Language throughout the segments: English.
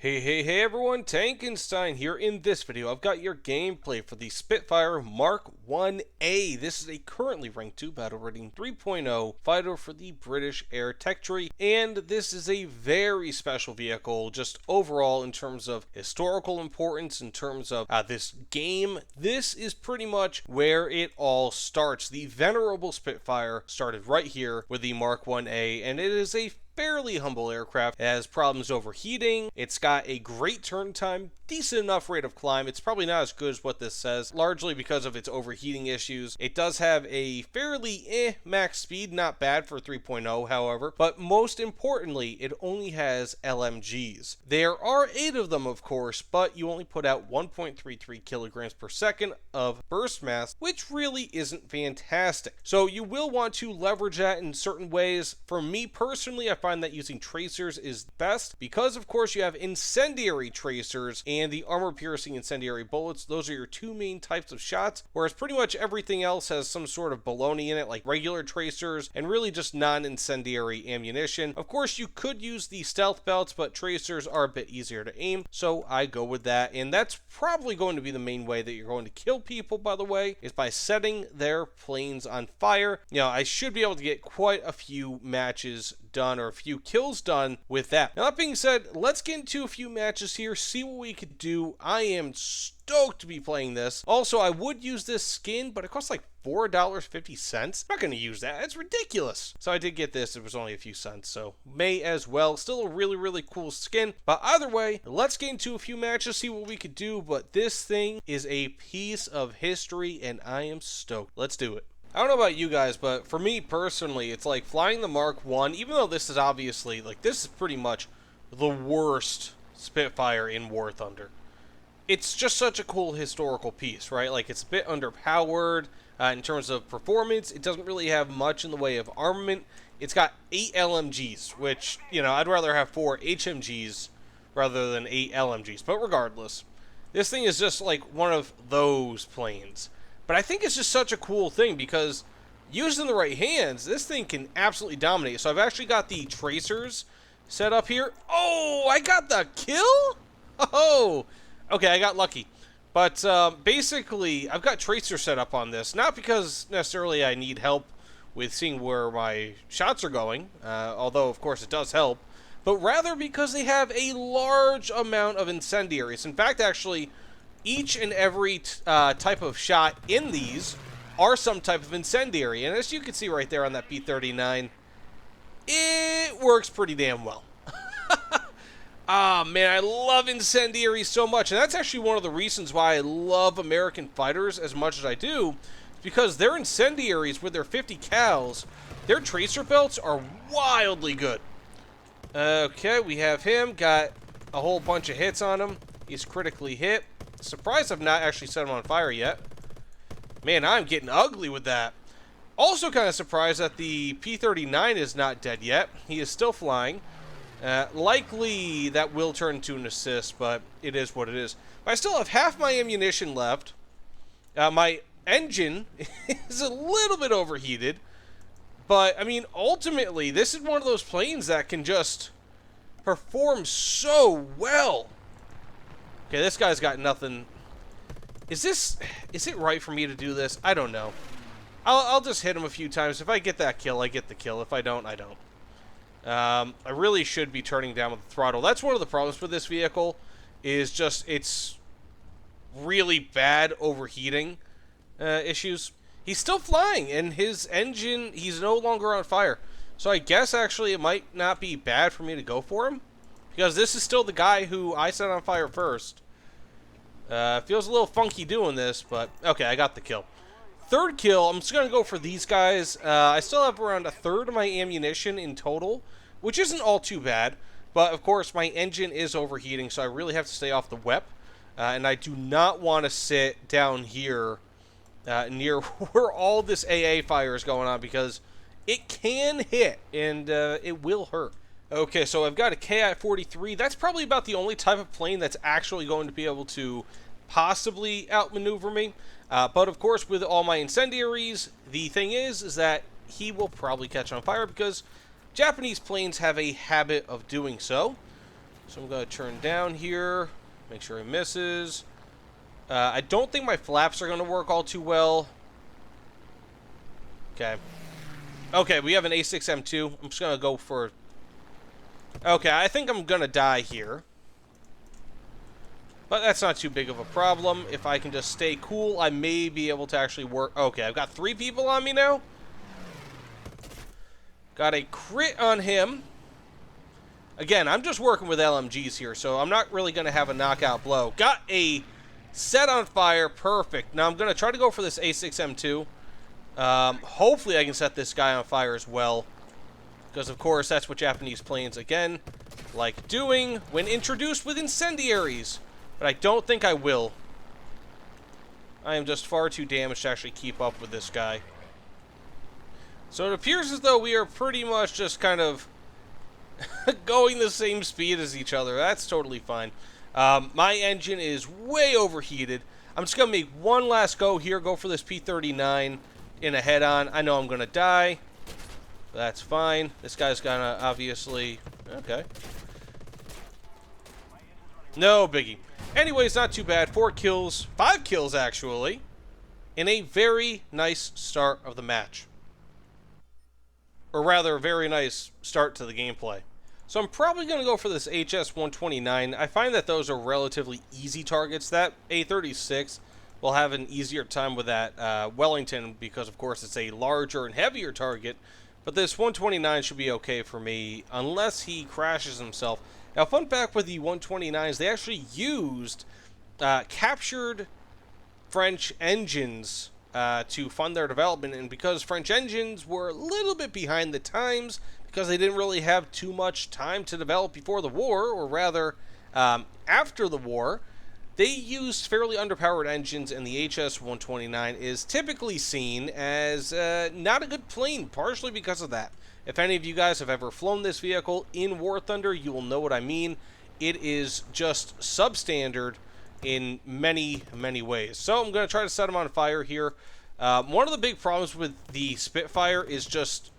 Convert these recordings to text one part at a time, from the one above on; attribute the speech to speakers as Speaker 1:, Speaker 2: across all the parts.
Speaker 1: Hey everyone, Tankenstein here. In this video, I've got your gameplay for the Spitfire Mk.1A. This is a currently ranked 2 battle rating 3.0 fighter for the British Air Tech Tree, and this is a very special vehicle just overall in terms of historical importance, in terms of this game. This is pretty much where it all starts. The venerable Spitfire started right here with the Mk.1A, and it is a fairly humble aircraft. It has problems overheating. It's got a great turn time, decent enough rate of climb. It's probably not as good as what this says, largely because of its overheating issues. It does have a fairly max speed, not bad for 3.0, however, but most importantly, it only has LMGs. There are 8 of them, of course, but you only put out 1.33 kilograms per second of burst mass, which really isn't fantastic. So you will want to leverage that in certain ways. For me personally, I find that using tracers is best because, of course, you have incendiary tracers and the armor-piercing incendiary bullets. Those are your 2 main types of shots, whereas pretty much everything else has some sort of baloney in it, like regular tracers and really just non-incendiary ammunition. Of course, you could use the stealth belts, but tracers are a bit easier to aim, so I go with that, and that's probably going to be the main way that you're going to kill people, by the way, is by setting their planes on fire. You know, I should be able to get quite a few matches done, or a few kills done with that. Now, that being said, let's get into a few matches here, see what we could do. I am stoked to be playing this. Also, I would use this skin, but it costs like $4.50. I'm not going to use that. It's ridiculous. So I did get this. It was only a few cents, so may as well. Still a really cool skin. But either way, let's get into a few matches, see what we could do. But this thing is a piece of history, and I am stoked. Let's do it. I don't know about you guys, but for me personally, it's like flying the Mk.1, even though this is obviously, like, this is pretty much the worst Spitfire in War Thunder. It's just such a cool historical piece, right? Like, it's a bit underpowered in terms of performance. It doesn't really have much in the way of armament. It's got 8 LMGs, which, you know, I'd rather have 4 HMGs rather than 8 LMGs. But regardless, this thing is just like one of those planes. But I think it's just such a cool thing because used in the right hands, this thing can absolutely dominate. So I've actually got the tracers set up here. Oh, I got the kill? Oh, okay, I got lucky. But basically, I've got tracer set up on this, not because necessarily I need help with seeing where my shots are going, although of course it does help, but rather because they have a large amount of incendiaries. In fact, actually, each and every type of shot in these are some type of incendiary. And as you can see right there on that P-39, it works pretty damn well. Ah, man, I love incendiaries so much. And that's actually one of the reasons why I love American fighters as much as I do. Because their incendiaries with their 50 cals, their tracer belts are wildly good. Okay, we have him. Got a whole bunch of hits on him. He's critically hit. Surprised I've not actually set him on fire yet. Man, I'm getting ugly with that. Also kind of surprised that the P-39 is not dead yet. He is still flying. Likely that will turn into an assist, but it is what it is. I still have half my ammunition left. My engine is a little bit overheated. But, I mean, ultimately, this is one of those planes that can just perform so well. Okay, this guy's got nothing. Is it right for me to do this? I don't know. I'll just hit him a few times. If I get that kill, I get the kill. If I don't, I don't. I really should be turning down with the throttle. That's one of the problems with this vehicle, is just its really bad overheating issues. He's still flying, and his engine, he's no longer on fire. So I guess, actually, it might not be bad for me to go for him, because this is still the guy who I set on fire first. Feels a little funky doing this, but okay, I got the kill. Third kill, I'm just going to go for these guys. I still have around a third of my ammunition in total, which isn't all too bad. But, of course, my engine is overheating, so I really have to stay off the WEP. And I do not want to sit down here near where all this AA fire is going on, because it can hit, and it will hurt. Okay, so I've got a Ki-43. That's probably about the only type of plane that's actually going to be able to possibly outmaneuver me. But of course, with all my incendiaries, the thing is that he will probably catch on fire because Japanese planes have a habit of doing so. So I'm going to turn down here, make sure he misses. I don't think my flaps are going to work all too well. Okay. Okay, we have an A6M2. I'm just going to go for... Okay, I think I'm going to die here. But that's not too big of a problem. If I can just stay cool, I may be able to actually work... Okay, I've got 3 people on me now. Got a crit on him. Again, I'm just working with LMGs here, so I'm not really going to have a knockout blow. Got a set on fire. Perfect. Now I'm going to try to go for this A6M2. Hopefully I can set this guy on fire as well. Because, of course, that's what Japanese planes, again, like doing when introduced with incendiaries. But I don't think I will. I am just far too damaged to actually keep up with this guy. So it appears as though we are pretty much just kind of going the same speed as each other. That's totally fine. My engine is way overheated. I'm just going to make one last go here. Go for this P-39 in a head-on. I know I'm going to die. That's fine. This guy's going to obviously... Okay. No biggie. Anyways, not too bad. 4 kills. 5 kills, actually. In a very nice start of the match. Or rather, a very nice start to the gameplay. So I'm probably going to go for this HS-129. I find that those are relatively easy targets. That A-36 will have an easier time with that Wellington because, of course, it's a larger and heavier target. But this 129 should be okay for me unless he crashes himself. Now, fun fact with the 129s, they actually used captured French engines to fund their development, and because French engines were a little bit behind the times because they didn't really have too much time to develop before the war, or rather after the war, they used fairly underpowered engines, and the HS-129 is typically seen as not a good plane, partially because of that. If any of you guys have ever flown this vehicle in War Thunder, you will know what I mean. It is just substandard in many, many ways. So I'm going to try to set them on fire here. One of the big problems with the Spitfire is just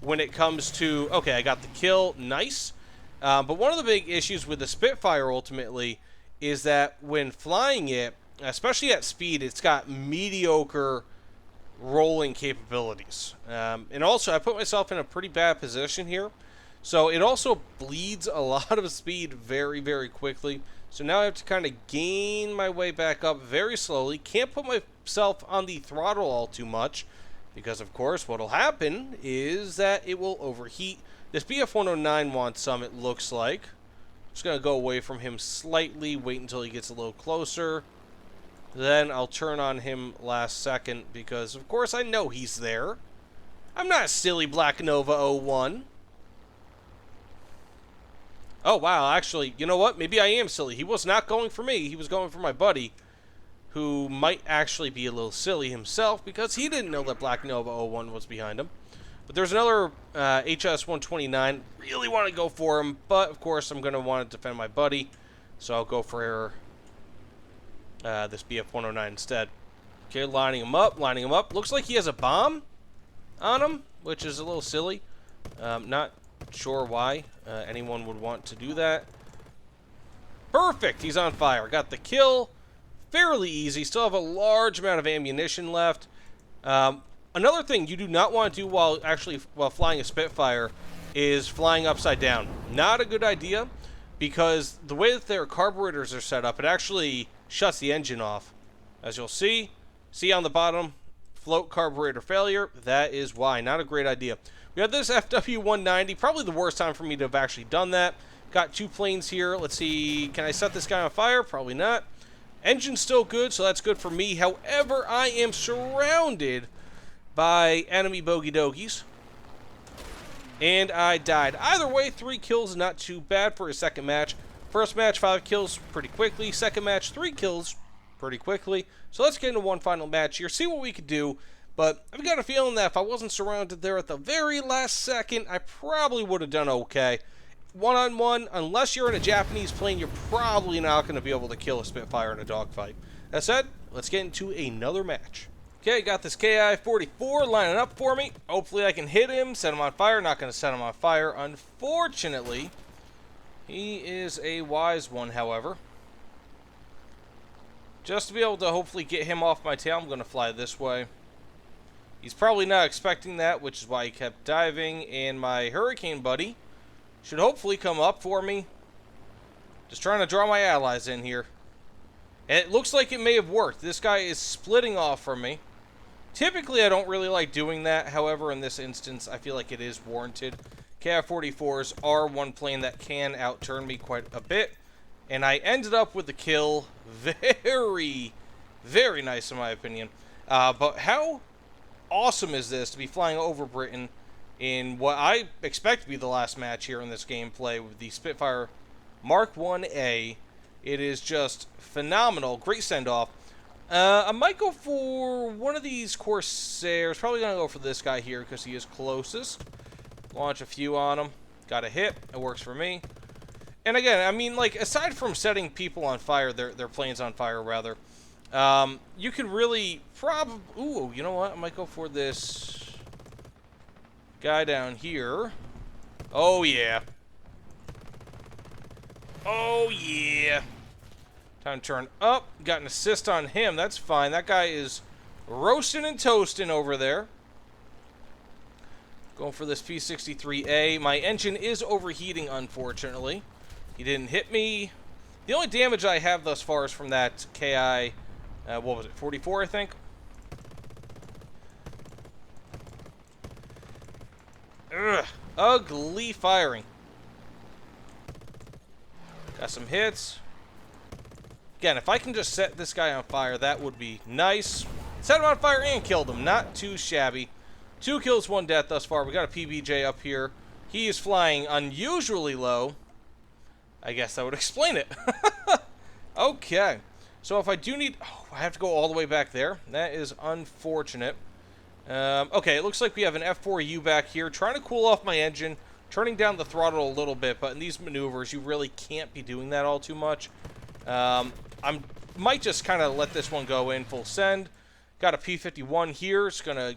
Speaker 1: when it comes to... Okay, I got the kill. Nice. But one of the big issues with the Spitfire, ultimately, is that when flying it, especially at speed, it's got mediocre rolling capabilities. And also, I put myself in a pretty bad position here. So it also bleeds a lot of speed very, very quickly. So now I have to kind of gain my way back up very slowly. Can't put myself on the throttle all too much because, of course, what will happen is that it will overheat. This BF-109 wants some, it looks like. Just going to go away from him slightly, wait until he gets a little closer. Then I'll turn on him last second because, of course, I know he's there. I'm not silly Black Nova 01. Oh, wow, actually, you know what? Maybe I am silly. He was not going for me. He was going for my buddy, who might actually be a little silly himself because he didn't know that Black Nova 01 was behind him. But there's another HS-129. Really want to go for him, but, of course, I'm going to want to defend my buddy. So I'll go for this BF-109 instead. Okay, lining him up, lining him up. Looks like he has a bomb on him, which is a little silly. Not sure why anyone would want to do that. Perfect! He's on fire. Got the kill. Fairly easy. Still have a large amount of ammunition left. Another thing you do not want to do while flying a Spitfire is flying upside down. Not a good idea because the way that their carburetors are set up, it actually shuts the engine off. As you'll see on the bottom, float carburetor failure. That is why. Not a great idea. We have this FW-190, probably the worst time for me to have actually done that. Got 2 planes here. Let's see, can I set this guy on fire? Probably not. Engine's still good, so that's good for me. However, I am surrounded by enemy bogey dogies. And I died. Either way, 3 kills, not too bad for a second match. First match, 5 kills pretty quickly. Second match, 3 kills pretty quickly. So let's get into one final match here, see what we could do. But I've got a feeling that if I wasn't surrounded there at the very last second, I probably would have done okay. One-on-one, unless you're in a Japanese plane, you're probably not going to be able to kill a Spitfire in a dogfight. That said, let's get into another match. Okay, got this KI-44 lining up for me. Hopefully I can hit him, set him on fire. Not going to set him on fire, unfortunately. He is a wise one, however. Just to be able to hopefully get him off my tail, I'm going to fly this way. He's probably not expecting that, which is why he kept diving, and my hurricane buddy should hopefully come up for me. Just trying to draw my allies in here. And it looks like it may have worked. This guy is splitting off from me. Typically, I don't really like doing that. However, in this instance, I feel like it is warranted. KI-44s are one plane that can outturn me quite a bit. And I ended up with the kill. Very, very nice in my opinion. But how awesome is this to be flying over Britain in what I expect to be the last match here in this gameplay with the Spitfire Mk.1A. It is just phenomenal. Great send-off. I might go for one of these Corsairs. Probably going to go for this guy here because he is closest. Launch a few on him. Got a hit. It works for me. And again, I mean, like, aside from setting people on fire, their planes on fire, rather, you can really probably... Ooh, you know what? I might go for this guy down here. Oh, yeah. Oh, yeah. Time to turn up. Got an assist on him. That's fine. That guy is roasting and toasting over there. Going for this P-63A. My engine is overheating, unfortunately. He didn't hit me. The only damage I have thus far is from that KI, what was it, 44, I think? Ugh. Ugly firing. Got some hits. Again, if I can just set this guy on fire, that would be nice. Set him on fire and killed him. Not too shabby. 2 kills, 1 death thus far. We got a PBJ up here. He is flying unusually low. I guess that would explain it. Okay. So if I do need... Oh, I have to go all the way back there. That is unfortunate. Okay, it looks like we have an F4U back here. Trying to cool off my engine. Turning down the throttle a little bit. But in these maneuvers, you really can't be doing that all too much. I might just kind of let this one go in full send. Got a P-51 here. It's going to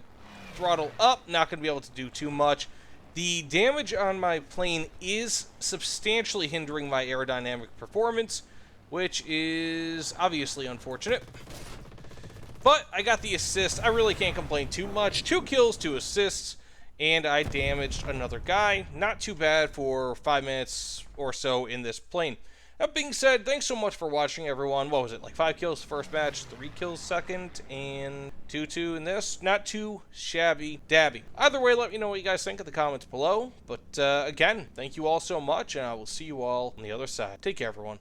Speaker 1: throttle up. Not going to be able to do too much. The damage on my plane is substantially hindering my aerodynamic performance, which is obviously unfortunate. But I got the assist. I really can't complain too much. 2 kills, 2 assists, and I damaged another guy. Not too bad for 5 minutes or so in this plane. That being said, thanks so much for watching, everyone. What was it, like 5 kills first match, 3 kills second, and 2-2 in this? Not too shabby dabby. Either way, let me know what you guys think in the comments below. But again, thank you all so much, and I will see you all on the other side. Take care, everyone.